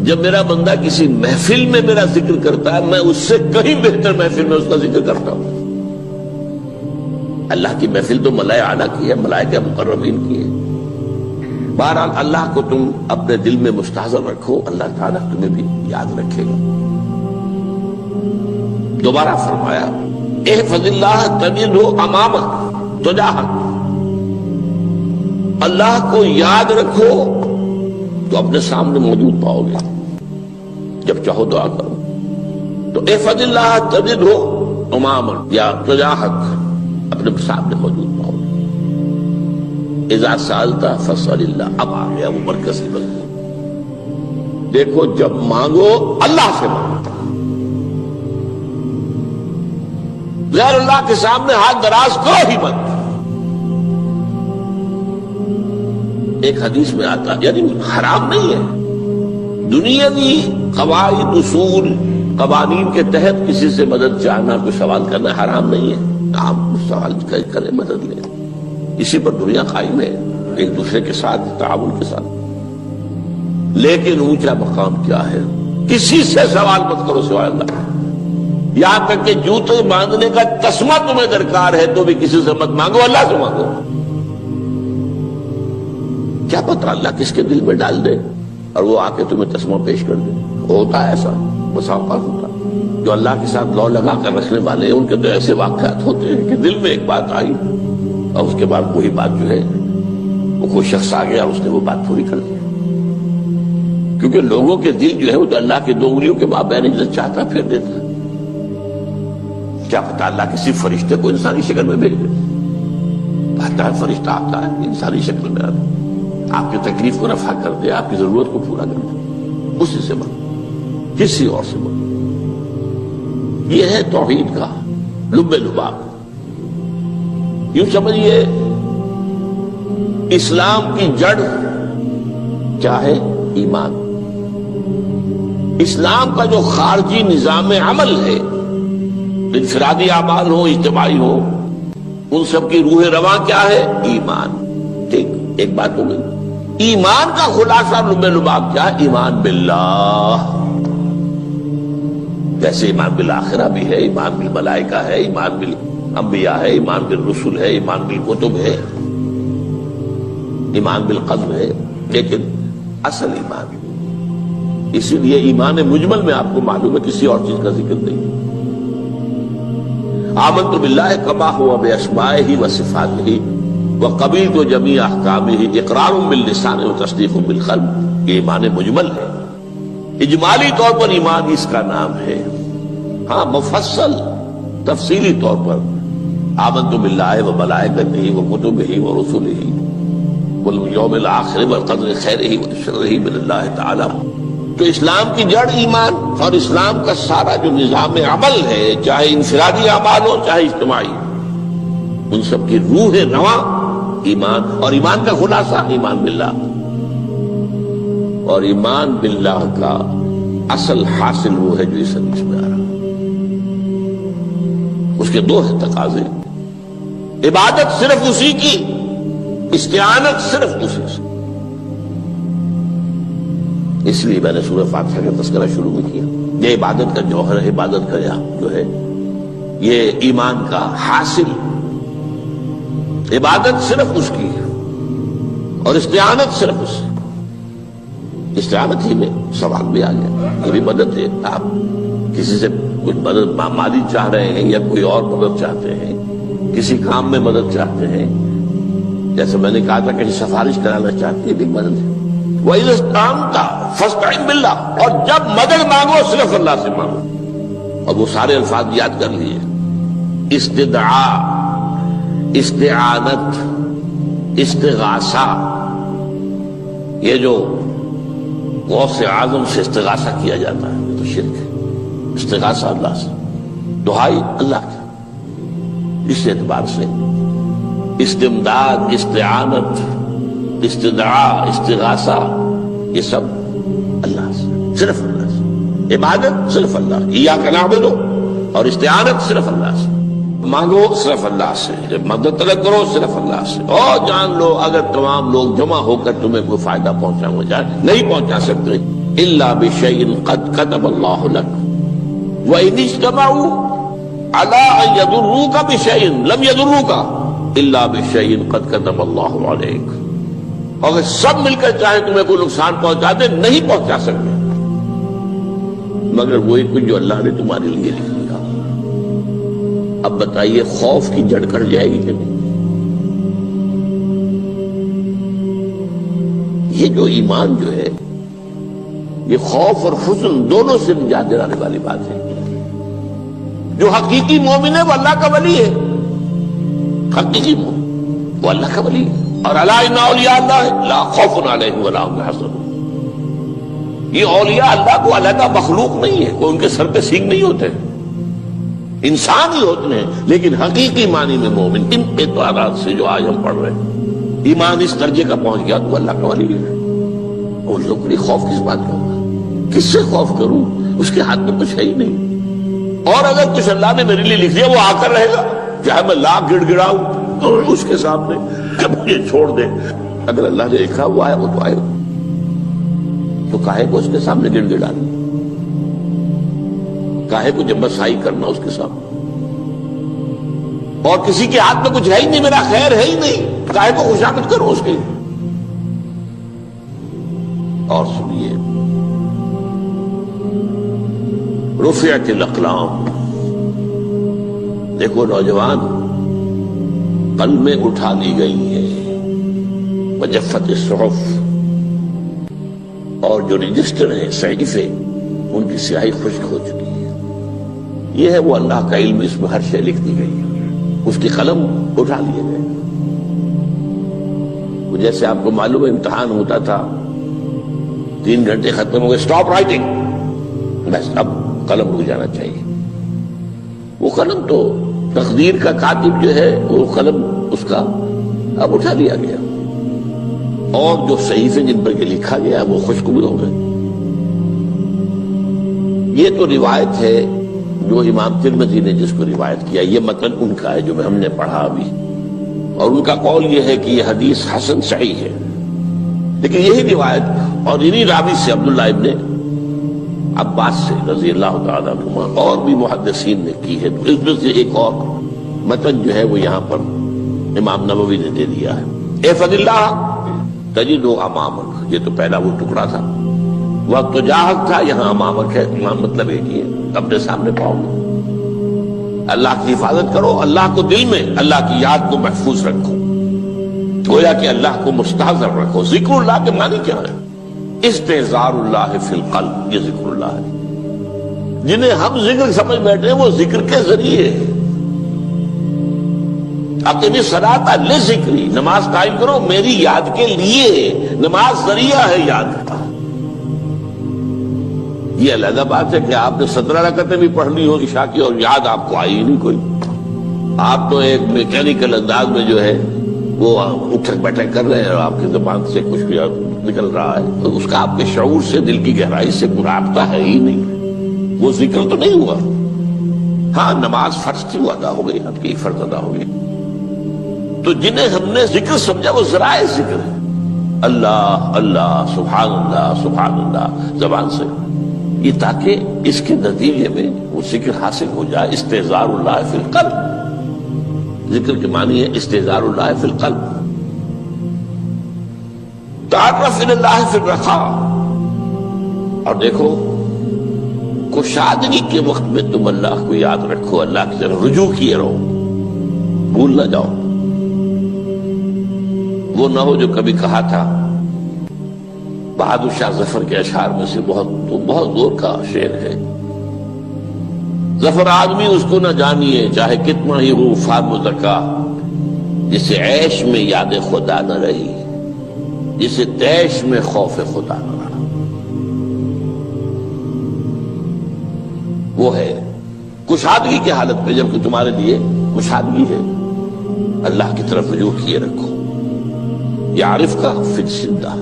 جب میرا بندہ کسی محفل میں میرا ذکر کرتا ہے میں اس سے کہیں بہتر محفل میں اس کا ذکر کرتا ہوں۔ اللہ کی محفل تو ملائے اعلیٰ کی ہے، ملائکہ مقربین کی ہے۔ بہرحال اللہ کو تم اپنے دل میں مستحضر رکھو، اللہ تعالیٰ تمہیں بھی یاد رکھے گا۔ دوبارہ فرمایا احفظ اللہ تجدہ امامک تجاہک، اللہ کو یاد رکھو تو اپنے سامنے موجود پاؤ گے، جب چاہو دعا کرو تو احفظ اللہ تجدہ امامک یا تجاہک، اپنے سامنے موجود پاؤ گے۔ اذا سألت فاسأل اللہ، اب آ گیا وہ مرکزی مضمون۔ دیکھو جب مانگو اللہ سے مانگو، غیر اللہ کے سامنے ہاتھ دراز کرو ہی مت۔ ایک حدیث میں آتا یعنی حرام نہیں ہے، دنیاوی قواعد اصول قوانین کے تحت کسی سے مدد چاہنا، کوئی سوال کرنا حرام نہیں ہے۔ آپ سوال کریں، مدد لیں، اسی پر دنیا قائم ہے، ایک دوسرے کے ساتھ تعاون کے ساتھ۔ لیکن اونچا مقام کیا ہے؟ کسی سے سوال مت کرو سوائے اللہ، یہاں تک کہ جوتے باندھنے کا تسمہ تمہیں درکار ہے تو بھی کسی سے مت مانگو، اللہ سے مانگو۔ کیا پتہ اللہ کس کے دل میں ڈال دے اور وہ آ کے تمہیں تسمہ پیش کر دے۔ ہوتا ہے ایسا، بسا اوقات ہوتا ہے۔ جو اللہ کے ساتھ لو لگا کر رکھنے والے ہیں ان کے تو ایسے واقعات ہوتے ہیں کہ دل میں ایک بات آئی اور اس کے بعد وہی بات جو ہے وہ کوئی شخص آ گیا اور اس نے وہ بات پوری کر دی۔ کیونکہ لوگوں کے دل جو ہے وہ تو اللہ کے دو انگلیوں کے مابین جو چاہتا پھر دیتا ہے۔ کیا پتہ اللہ کسی فرشتے کو انسانی شکل میں بھیج دے، آتا ہے فرشتہ، آتا ہے انسانی شکل میں، آتا ہے آپ کی تکلیف کو رفع کر دے، آپ کی ضرورت کو پورا کر دے، اسی سے مانگو، کسی اور سے مانگو۔ یہ ہے توحید کا لب لباب۔ یوں سمجھیے اسلام کی جڑ کیا ہے؟ ایمان۔ اسلام کا جو خارجی نظام عمل ہے، انفرادی اعمال ہو اجتماعی ہو، ان سب کی روح رواں کیا ہے؟ ایمان۔ ٹھیک، ایک بات ہو گئی۔ ایمان کا خلاصہ لب لباب کیا ہے؟ ایمان باللہ، جیسے ایمان بالآخرہ بھی ہے، ایمان بالملائکہ ہے، ایمان بالانبیاء ہے، ایمان بالرسل ہے، ایمان بالکتب ہے، ایمان بالقدر ہے، لیکن اصل ایمان، اسی لیے ایمان مجمل میں آپ کو معلوم ہے کسی اور چیز کا ذکر نہیں۔ آمنت باللہ کما ہوا باسمائہ وصفاتہ وقبلت جمیع احکامہ اقرار باللسان وتصدیق بالقلب، یہ ایمان مجمل ہے۔ اجمالی طور پر ایمان اس کا نام ہے، ہاں مفصل تفصیلی طور پر آمنت باللہ وملائکتہ وکتبہ ورسلہ والیوم الآخر والقدر خیرہ وشرہ من اللہ تعالی۔ تو اسلام کی جڑ ایمان، اور اسلام کا سارا جو نظام عمل ہے، چاہے انفرادی اعمال ہو چاہے اجتماعی، ان سب کی روح رواں ایمان، اور ایمان کا خلاصہ ایمان باللہ۔ اور ایمان باللہ کا اصل حاصل وہ ہے جو اس حدیث میں آ رہا، اس کے دو تقاضے، عبادت صرف اسی کی، استعانت صرف اسی سے۔ اس لیے میں نے سورہ فاتحہ کا تذکرہ شروع میں کیا، یہ عبادت کا جوہر ہے، عبادت کا جو ہے یہ ایمان کا حاصل، عبادت صرف اس کی ہے اور استعانت صرف اس سے۔ استعانت ہی میں سوال بھی آ گیا، یہ بھی مدد ہے، آپ کسی سے کچھ مدد مالی چاہ رہے ہیں یا کوئی اور مدد چاہتے ہیں، کسی کام میں مدد چاہتے ہیں، جیسے میں نے کہا تھا کہ سفارش کرانا چاہتے ہیں، بھی مدد ہے۔ وَإِذَا اسْتَعَنْتَ فَاسْتَعِنْ بِاللَّهِ، اور جب مدد مانگو صرف اللہ سے مانگو۔ اور وہ سارے الفاظ یاد کر لیے، استدعاء، استعانت، استغاثہ، یہ جو غوث اعظم سے استغاثہ کیا جاتا ہے تو شرک ہے۔ استغاثہ اللہ سے، دعائی اللہ کی، اس اعتبار سے استمداد، استعانت، استدعاء، استغاثہ، یہ سب اللہ سے، صرف اللہ سے۔ عبادت صرف اللہ، ایاک نعبد، اور استعانت صرف اللہ سے، مانگو صرف اللہ سے، جب مدد طلب کرو صرف اللہ سے۔ اور جان لو اگر تمام لوگ جمع ہو کر تمہیں کوئی فائدہ پہنچانا چاہے نہیں پہنچا سکتے، الا بشیء قد كتب اللہ لک وان اجتمعوا على ان يضروك بشیء لم يضروك الا بشیء قد كتب اللہ علیک. اگر سب مل کر چاہیں تمہیں کوئی نقصان پہنچا دے نہیں پہنچا سکتے مگر وہی کچھ جو اللہ نے تمہارے لیے لکھ دیا. اب بتائیے خوف کی جڑ کٹ جائے گی کہ نہیں؟ یہ جو ایمان جو ہے یہ خوف اور حزن دونوں سے نجات دلانے والی بات ہے. جو حقیقی مومن ہے وہ اللہ کا ولی ہے. حقیقی مومن وہ اللہ کا ولی ہے. اور الا ان اولیاء اللہ لا خوف علیہم ولا هم يحزنون. یہ اولیاء اللہ کو علیحدہ مخلوق نہیں ہے, کوئی ان کے سر پہ سینگ نہیں ہوتے, انسان ہی ہوتے ہیں. لیکن حقیقی معنی میں مومن ان اعتبارات سے جو آج ہم پڑھ رہے ہیں ایمان اس درجے کا پہنچ گیا تو اللہ کا ولی ہے. اور لوگ بڑی خوف کس بات کا ہوگا؟ کس سے خوف کروں؟ اس کے ہاتھ میں کچھ ہے ہی نہیں. اور اگر کچھ اللہ نے میرے لیے لکھ دیا وہ آ کر رہے گا, چاہے میں لاکھ گڑ گڑاؤں اس کے سامنے کہ مجھے چھوڑ دے. اگر اللہ نے لکھا وہ آیا وہ تو آئے گا, تو کاہے کو اس کے سامنے گڑ گڑانا, کاہے کو جمبسائی کرنا اس کے سامنے. اور کسی کے ہاتھ میں کچھ ہے ہی نہیں, میرا خیر ہے ہی نہیں, کاہے کو خوشامد کرو اس کی. اور سنیے رفعت الاقلام, دیکھو نوجوان قلمیں اٹھا لی گئی ہیں, وجفت الصحف, اور جو رجسٹر ہیں صحیفے ان کی سیاہی خشک ہو چکی ہے. یہ ہے وہ اللہ کا علم, اس میں ہر شے لکھ دی گئی ہے. اس کی قلم اٹھا لیے گئے. جیسے آپ کو معلوم ہے امتحان ہوتا تھا 3 گھنٹے ختم ہو گئے, اسٹاپ رائٹنگ, بس اب قلم رک جانا چاہیے. وہ قلم تو تقدیر کا کاتب جو ہے وہ قلم اس کا اب اٹھا لیا گیا, اور جو صحیفے جن پر یہ لکھا گیا وہ خشک بھی ہو گئے. یہ تو روایت ہے جو امام ترمذی نے جس کو روایت کیا, یہ متن ان کا ہے جو ہم نے پڑھا ابھی, اور ان کا قول یہ ہے کہ یہ حدیث حسن صحیح ہے. لیکن یہی روایت اور انہی راوی سے عبداللہ ابن عباس سے رضی اللہ تعالیٰ عنہما اور بھی محدثین نے کی ہے. تو اس میں سے ایک اور متن جو ہے وہ یہاں پر امام نووی نے دے دیا ہے. احفظ اللہ تجد امامک, یہ تو پہلا وہ ٹکڑا تھا. وقت تو جاہک تھا, یہاں امامک ہے, امام مطلب ایک ہی ہے, اپنے سامنے پاؤ گے. اللہ کی حفاظت کرو, اللہ کو دل میں, اللہ کی یاد کو محفوظ رکھو, گویا کہ اللہ کو مستحضر رکھو. ذکر اللہ کے معنی کیا ہے؟ استحضار اللہ فی القلب, یہ ذکر اللہ ہے. جنہیں ہم ذکر سمجھ بیٹھے ہیں وہ ذکر کے ذریعے اقیم الصلاۃ لذکری, نماز قائم کرو میری یاد کے لیے. نماز ذریعہ ہے یاد کا. یہ علیحدہ بات ہے کہ آپ نے 17 رکعتیں بھی پڑھ لی ہو عشاء کی اور یاد آپ کو آئی ہی نہیں کوئی. آپ تو ایک میکینیکل انداز میں جو ہے وہ اٹھک بیٹھک کر رہے ہیں اور آپ کی زبان سے کچھ بھی نکل رہا ہے, تو اس کا آپ کے شعور سے, دل کی گہرائی سے کوئی رابطہ ہے ہی نہیں. وہ ذکر تو نہیں ہوا. ہاں نماز فرض تھی وہ ادا ہو گئی, آپ کی فرض ادا ہو گئی. تو جنہیں ہم نے ذکر سمجھا وہ ذرائع ذکر ہے. اللہ اللہ, سبحان اللہ سبحان اللہ زبان سے, یہ تاکہ اس کے نتیجے میں وہ ذکر حاصل ہو جائے. استحضار اللہ فی القلب, ذکر کے معنی ہے استحضار اللہ فی القلب. تعرف الی اللہ فی الرخاء, اور دیکھو کشادگی کے وقت میں تم اللہ کو یاد رکھو, اللہ کی طرف رجوع کیے رہو, بھول نہ جاؤ. وہ نہ ہو جو کبھی کہا تھا بہادر شاہ ظفر کے اشعار میں سے بہت دور کا شعر ہے, ظفر آدمی اس کو نہ جانیے چاہے کتنا ہی ہو فام زکا, جسے عیش میں یاد خدا نہ رہی, جسے تیش میں خوف خدا نہ رہا. وہ ہے کشادگی کی حالت میں, جبکہ تمہارے لیے کشادگی ہے, اللہ کی طرف رجوع کیے رکھو. یعرف کا فی الشدہ,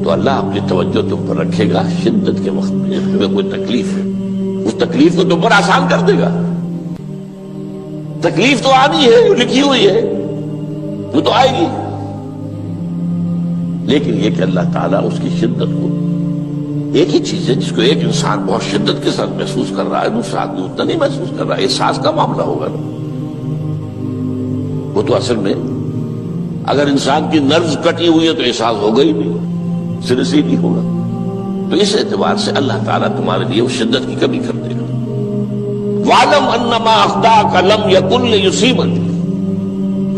تو اللہ اپنی توجہ تم پر رکھے گا شدت کے وقت میں, جب تمہیں کوئی تکلیف ہے اس تکلیف کو تم پر آسان کر دے گا. تکلیف تو آنی ہے, جو لکھی ہوئی ہے وہ تو آئے گی, لیکن یہ کہ اللہ تعالیٰ اس کی شدت کو ایک ہی چیز ہے جس کو ایک انسان بہت شدت کے ساتھ محسوس کر رہا ہے، دوسرا آدمی اتنا نہیں محسوس کر رہا ہے، احساس کا معاملہ ہوگا نا۔ وہ تو اصل میں اگر انسان کی نروز کٹی ہوئی ہے تو احساس ہوگا ہی نہیں، سرے سے ہی نہیں ہوگا۔ تو اس اعتبار سے اللہ تعالیٰ تمہارے لیے وہ شدت کی کمی کر دے گا۔ وَاعْلَمْ أَنَّمَا أَخْطَأَكَ لَمْ يَكُنْ لِيُصِيبَكَ،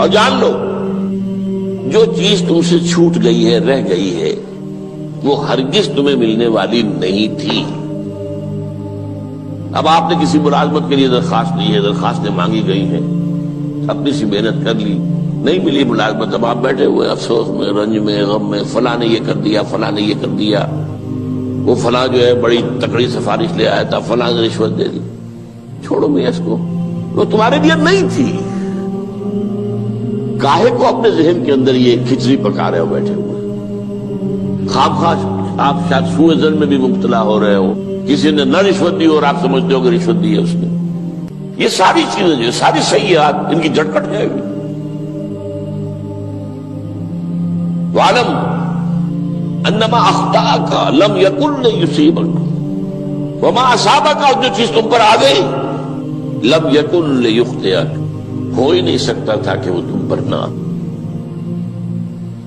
اور جان لو جو چیز تم سے چھوٹ گئی ہے، رہ گئی ہے، وہ ہرگز تمہیں ملنے والی نہیں تھی۔ اب آپ نے کسی ملازمت کے لیے درخواست دی ہے، درخواستیں مانگی گئی ہیں، اپنی سی محنت کر لی، نہیں ملی ملازمت، اب آپ بیٹھے ہوئے افسوس میں، رنج میں، غم میں، فلاں نے یہ کر دیا، فلاں نے یہ کر دیا، وہ فلاں جو ہے بڑی تکڑی سفارش لے آیا تھا، فلاں نے رشوت دے دی۔ چھوڑو میاں اس کو، وہ تمہارے لیے نہیں تھی۔ کاہے کو اپنے ذہن کے اندر یہ کھچڑی پکا رہے ہو بیٹھے ہوئے؟ خواہ آپ شاید سوء ظن میں بھی مبتلا ہو رہے ہو، کسی نے نہ رشوت دی اور آپ سمجھتے ہو کہ رشوت دی ہے اس نے۔ یہ ساری چیزیں جو ساری سیئات، ان کی جڑ کٹ جائے گی۔ وَاعْلَمْ أَنَّمَا أَخْطَأَكَ لَمْ يَكُنْ لِيُصِيبَكَ وَمَا أَصَابَكَ، اور جو چیز تم پر آ گئی، لَمْ يَكُنْ لِيُخْطِئَكَ، ہو ہی نہیں سکتا تھا کہ وہ تم پر نہ۔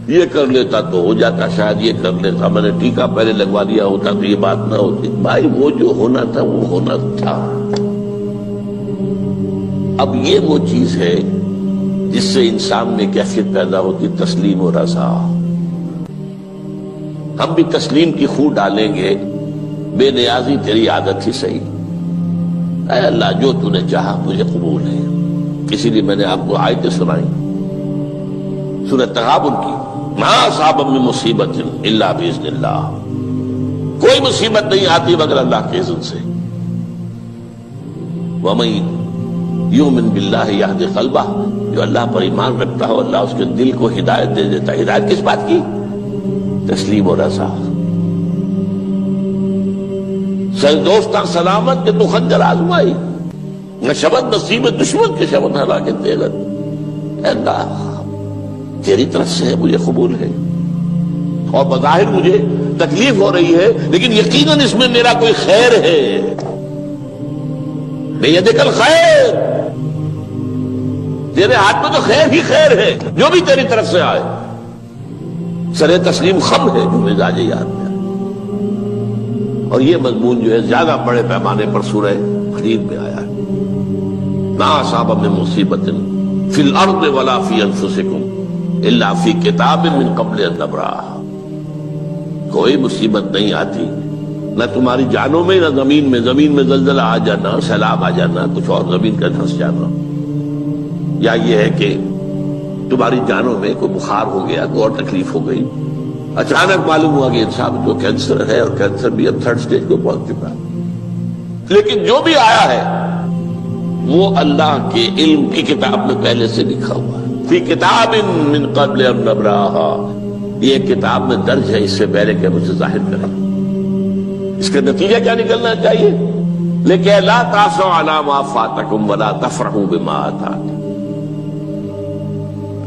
یہ کر لیتا تو ہو جاتا، شاید یہ کر لیتا، میں نے ٹیکا پہلے لگوا دیا ہوتا تو یہ بات نہ ہوتی۔ بھائی وہ جو ہونا تھا وہ ہونا تھا۔ اب یہ وہ چیز ہے جس سے انسان میں کیفیت پیدا ہوتی، تسلیم و رضا۔ ہم بھی تسلیم کی خو ڈالیں گے، بے نیازی تیری عادت ہی صحیح، اے اللہ جو تو نے چاہا مجھے قبول ہے۔ اسی لیے میں نے آپ کو آیتیں سنائی سورہ تغابن کی، ما اصاب من مصیبت الا باذن اللہ، کوئی مصیبت نہیں آتی مگر اللہ کے اذن سے۔ وَمَن یؤمن باللہ یہد قلبہ، جو اللہ پر ایمان رکھتا ہو اللہ اس کے دل کو ہدایت دے دیتا ہے۔ ہدایت کس بات کی؟ تسلیم و رضا۔ سر دوستاں سلامت کہ تو خنجر آزمائی، نہ شبد نصیب دشمن کے شبد ہلاکت دیگت۔ اے اللہ تیری طرف سے ہے، مجھے قبول ہے، اور بظاہر مجھے تکلیف ہو رہی ہے لیکن یقیناً اس میں میرا کوئی خیر ہے۔ بیدک الخیر، تیرے ہاتھ میں تو خیر ہی خیر ہے، جو بھی تیری طرف سے آئے۔ سر تسلیم خم ہے جو مزاج یاد میں آئے۔ اور یہ مضمون جو ہے زیادہ بڑے پیمانے پر سورہ حدید میں آیا ہے۔ ما اصاب من مصیبت فی الارض ولا فی انفسکم الا فی کتاب من قبل ان نبرأھا، کوئی مصیبت نہیں آتی نہ تمہاری جانوں میں نہ زمین میں، زمین میں زلزلہ آ جانا، سیلاب آ جانا، کچھ اور زمین کا دھنس جانا، یا یہ ہے کہ تمہاری جانوں میں کوئی بخار ہو گیا، کوئی اور تکلیف ہو گئی، اچانک معلوم ہوا کہ انسان کو کینسر ہے اور کینسر بھی اب 3rd stage کو پہنچ چکا ہے۔ لیکن جو بھی آیا ہے وہ اللہ کے علم کی کتاب میں پہلے سے لکھا ہوا ہے، فی کتاب من قبل ان نبرأھا، یہ کتاب میں درج ہے اس سے پہلے کہ ہم اسے ظاہر کریں۔ اس کا نتیجہ کیا نکلنا چاہیے؟ لیکن لا تأسوا علی ما فاتکم ولا تفرحوا بما آتاکم،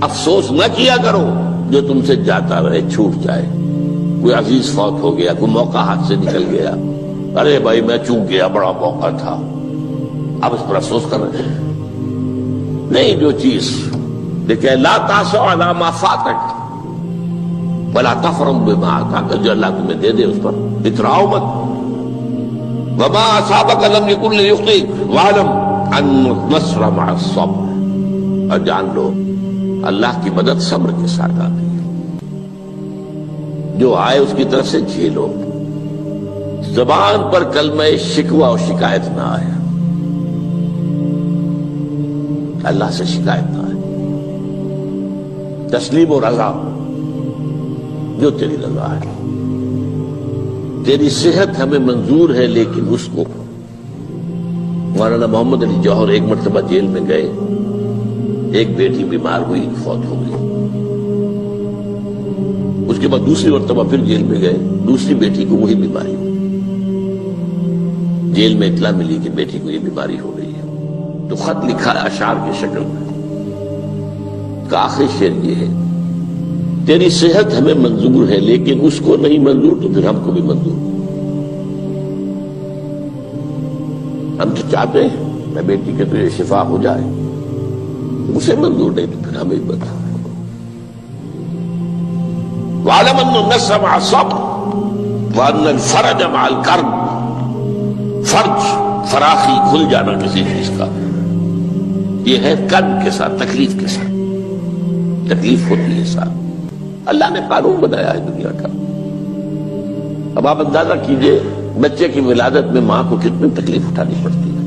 افسوس نہ کیا کرو جو تم سے جاتا رہے، چھوٹ جائے، کوئی عزیز فوت ہو گیا، کوئی موقع ہاتھ سے نکل گیا، ارے بھائی میں چوک گیا، بڑا موقع تھا، اب اس پر افسوس کر رہے ہیں۔ نہیں، جو چیز دیکھیں لا تأسوا علی ما فاتک ولا تفرحوا بما آتاک، جو اللہ تمہیں دے دے اس پر اتراؤ مت۔ وما اصابک لم یکن لیخطئک واعلم ان النصر مع الصبر، اور جان لو اللہ کی مدد صبر کے ساتھ آتی ہے، جو آئے اس کی طرف سے جھیلو۔ زبان پر کلمہ شکوہ اور شکایت نہ آئے، اللہ سے شکایت نہ آئے، تسلیم و رضا، جو تیری رضا ہے۔ تیری صحت ہمیں منظور ہے لیکن اس کو، مولانا محمد علی جوہر ایک مرتبہ جیل میں گئے، ایک بیٹی بیمار ہوئی، فوت ہو گئی، اس کے بعد دوسری مرتبہ پھر جیل میں گئے، دوسری بیٹی کو وہی بیماری ہوئی، جیل میں اطلاع ملی کہ بیٹی کو یہ بیماری ہو گئی ہے، تو خط لکھا ہے اشعار کی شکل میں، کا آخری شعر یہ ہے، تیری صحت ہمیں منظور ہے لیکن اس کو نہیں منظور تو پھر ہم کو بھی منظور۔ ہم تو چاہتے ہیں میں بیٹی کے تجھے شفا ہو جائے، اسے منظور نہیں تو پھر ہمیں بتا۔ وَاعْلَمْ أَنَّ النَّصْرَ مَعَ الصَّبْرِ وَأَنَّ الْفَرَجَ مَعَ الْكَرْبِ، فرج فراخی کھل جانا کسی چیز کا یہ ہے کرب کے ساتھ، تکلیف کے ساتھ، تکلیف ہوتی ہے ساتھ۔ اللہ نے قانون بنایا ہے دنیا کا۔ اب آپ اندازہ کیجئے بچے کی ولادت میں ماں کو کتنی تکلیف اٹھانی پڑتی ہے۔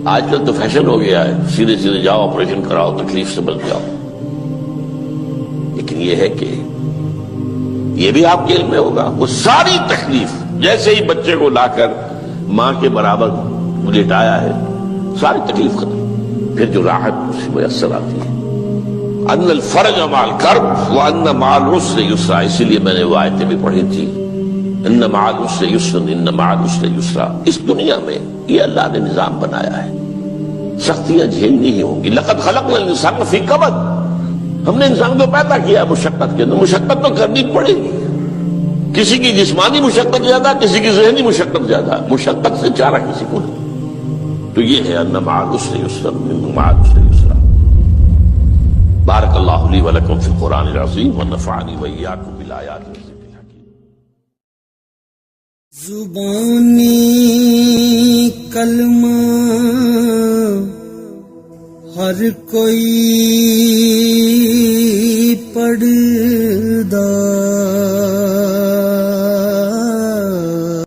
آج کل تو فیشن ہو گیا ہے، سیدھے سیدھے جاؤ آپریشن کراؤ تکلیف سے بچ جاؤ، لیکن یہ ہے کہ یہ بھی آپ کے علم میں ہوگا وہ ساری تکلیف جیسے ہی بچے کو لا کر ماں کے برابر لٹایا ہے ساری تکلیف ختم، پھر جو راحت اس میں میسر آتی ہے۔ ان الفرج مع الکرب وان مع العسر یسرا، اسی لیے میں نے وہ آیتیں بھی پڑھی تھی، ان مع العسر یسرا ان مع العسر یسرا۔ اس دنیا میں یہ اللہ نے نظام بنایا ہے، سختیاں جھیلنی ہی ہوں گی۔ لقد خلقنا الانسان فی کبد، ہم نے انسان کو پیدا کیا مشقت کے اندر، مشقت تو کرنی پڑے گی۔ کسی کی جسمانی مشقت زیادہ، کسی کی ذہنی مشقت زیادہ، مشقت سے چارہ کسی کو نہیں۔ تو یہ ہے ان مع العسر یسرا ان مع العسر یسرا۔ بارک اللہ لی ولکم فی القرآن العظیم ونفعنی وإیاکم بالآیات والذکر الحکیم۔ زبانی کلمہ ہر کوئی پڑھدا